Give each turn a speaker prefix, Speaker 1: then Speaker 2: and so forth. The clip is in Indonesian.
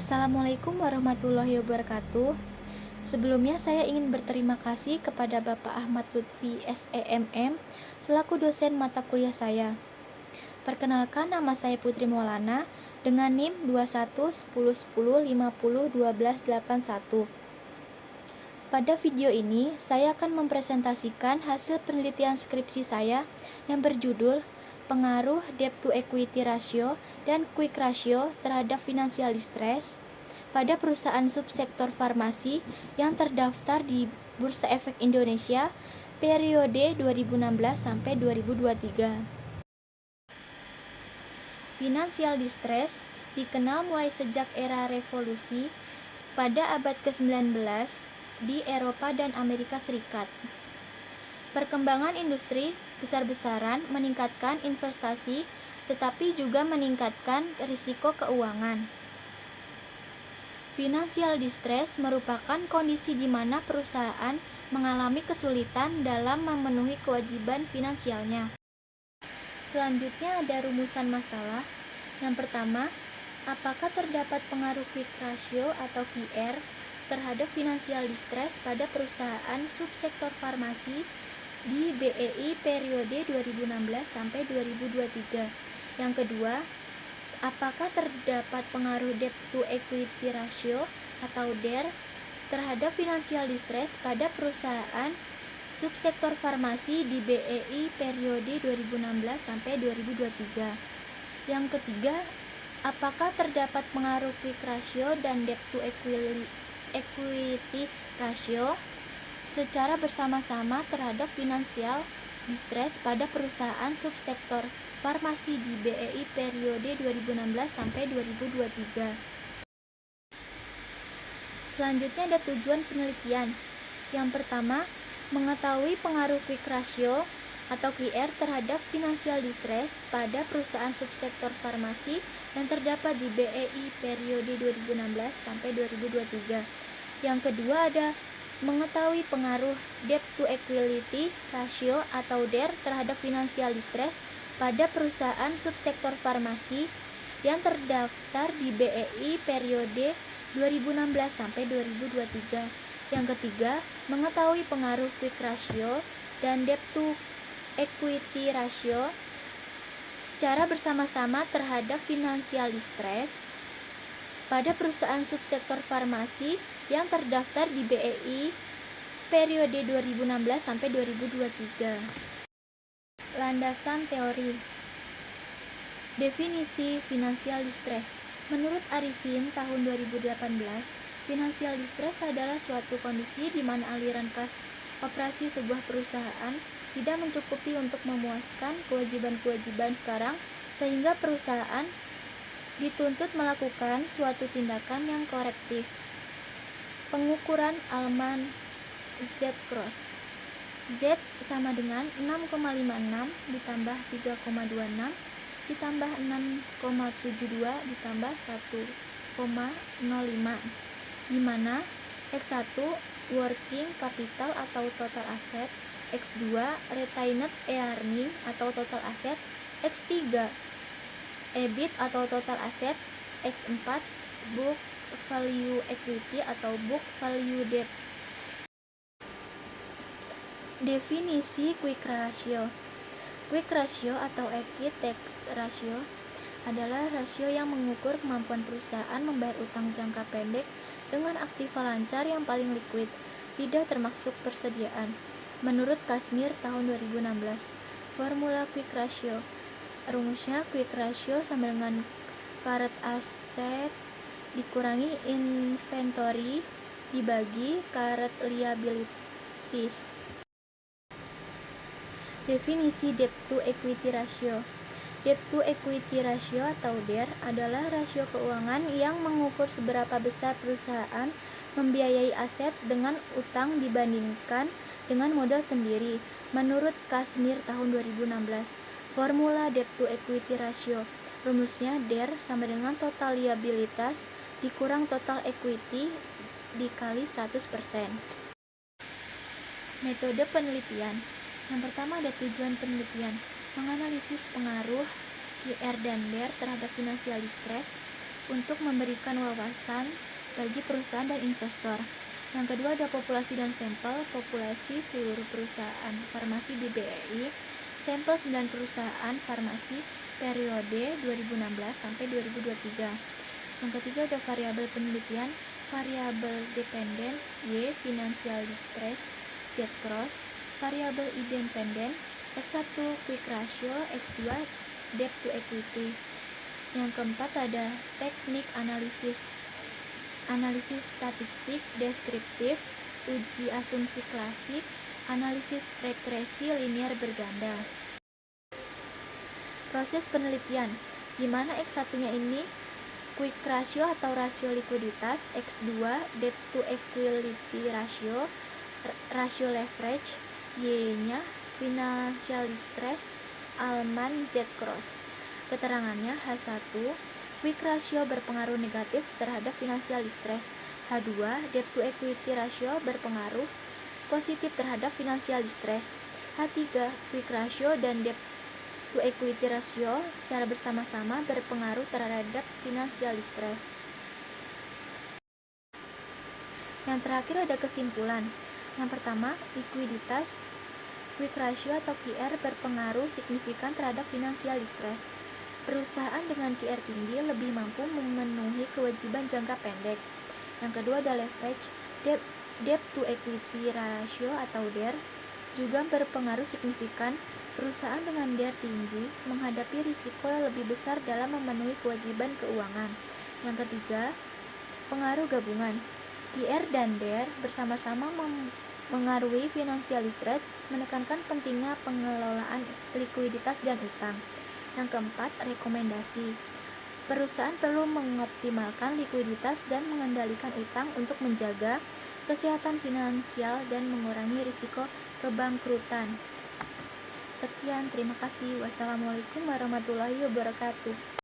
Speaker 1: Assalamualaikum warahmatullahi wabarakatuh. Sebelumnya saya ingin berterima kasih kepada Bapak Ahmad Lutfi SEMM selaku dosen mata kuliah saya. Perkenalkan, nama saya Putri Maulana dengan NIM 211010501281. Pada video ini, saya akan mempresentasikan hasil penelitian skripsi saya yang berjudul Pengaruh Debt to Equity Ratio dan Quick Ratio terhadap Financial Distress pada perusahaan subsektor farmasi yang terdaftar di Bursa Efek Indonesia periode 2016 sampai 2023. Financial distress dikenal mulai sejak era revolusi pada abad ke-19 di Eropa dan Amerika Serikat. Perkembangan industri besar-besaran meningkatkan investasi, tetapi juga meningkatkan risiko keuangan. Financial distress merupakan kondisi di mana perusahaan mengalami kesulitan dalam memenuhi kewajiban finansialnya. Selanjutnya ada rumusan masalah. Yang pertama, apakah terdapat pengaruh quick ratio atau QR terhadap financial distress pada perusahaan subsektor farmasi di BEI periode 2016 sampai 2023. Yang kedua, apakah terdapat pengaruh debt to equity ratio atau DER terhadap financial distress pada perusahaan subsektor farmasi di BEI periode 2016 sampai 2023. Yang ketiga, apakah terdapat pengaruh quick ratio dan debt to equity ratio secara bersama-sama terhadap financial distress pada perusahaan subsektor farmasi di BEI periode 2016 sampai 2023. Selanjutnya ada tujuan penelitian. Yang pertama, mengetahui pengaruh quick ratio atau QR terhadap financial distress pada perusahaan subsektor farmasi yang terdapat di BEI periode 2016 sampai 2023. Yang kedua ada mengetahui pengaruh debt to equity ratio atau DER terhadap financial distress pada perusahaan subsektor farmasi yang terdaftar di BEI periode 2016 sampai 2023. Yang ketiga, mengetahui pengaruh quick ratio dan debt to equity ratio secara bersama-sama terhadap financial distress pada perusahaan subsektor farmasi yang terdaftar di BEI periode 2016 sampai 2023. Landasan teori. Definisi financial distress. Menurut Arifin tahun 2018, financial distress adalah suatu kondisi di mana aliran kas operasi sebuah perusahaan tidak mencukupi untuk memuaskan kewajiban-kewajiban sekarang sehingga perusahaan dituntut melakukan suatu tindakan yang korektif. Pengukuran Alman Z-Cross. Z sama dengan 6,56 ditambah 3,26 ditambah 6,72 ditambah 1,05, di mana X1 working capital atau total asset, X2 retained earning atau total asset, X3 EBIT atau total asset, X4 book value equity atau book value debt. Definisi quick ratio. Quick ratio atau equity ratio adalah rasio yang mengukur kemampuan perusahaan membayar utang jangka pendek dengan aktiva lancar yang paling liquid, tidak termasuk persediaan. Menurut Kashmir tahun 2016. Formula quick ratio. Rumusnya quick ratio sama dengan current asset dikurangi inventory dibagi current liabilities. Definisi debt to equity ratio. Debt to equity ratio atau DER adalah rasio keuangan yang mengukur seberapa besar perusahaan membiayai aset dengan utang dibandingkan dengan modal sendiri. Menurut Kashmir tahun 2016. Formula debt to equity ratio. Rumusnya DER sama dengan total liabilitas dikurang total equity dikali 100%. Metode penelitian. Yang pertama ada tujuan penelitian, menganalisis pengaruh QR dan DER terhadap financial distress untuk memberikan wawasan bagi perusahaan dan investor. Yang kedua ada populasi dan sampel, populasi seluruh perusahaan farmasi di BRI, sampel 9 perusahaan farmasi periode 2016 sampai 2023. Yang ketiga ada variabel penelitian, variabel dependen, Y, financial distress, Z cross, variabel independen, X1 quick ratio, X2 debt to equity. Yang keempat ada teknik analisis statistik deskriptif, uji asumsi klasik, analisis regresi linear berganda. Proses penelitian, di mana X1-nya ini quick ratio atau rasio likuiditas, X2 debt to equity ratio, rasio leverage, Y-nya financial distress, Alman Z cross. Keterangannya H1 quick ratio berpengaruh negatif terhadap financial distress, H2 debt to equity ratio berpengaruh positif terhadap financial distress, H3 quick ratio dan debt to equity ratio secara bersama-sama berpengaruh terhadap financial distress. Yang terakhir ada kesimpulan. Yang pertama, likuiditas quick ratio atau QR berpengaruh signifikan terhadap financial distress. Perusahaan dengan QR tinggi lebih mampu memenuhi kewajiban jangka pendek. Yang kedua ada leverage, debt to equity ratio atau DER juga berpengaruh signifikan. Perusahaan dengan DER tinggi menghadapi risiko yang lebih besar dalam memenuhi kewajiban keuangan. Yang ketiga, pengaruh gabungan. QR dan DER bersama-sama mengaruhi financial distress, menekankan pentingnya pengelolaan likuiditas dan utang. Yang keempat, rekomendasi. Perusahaan perlu mengoptimalkan likuiditas dan mengendalikan utang untuk menjaga kesehatan finansial dan mengurangi risiko kebangkrutan. Sekian, terima kasih. Wassalamualaikum warahmatullahi wabarakatuh.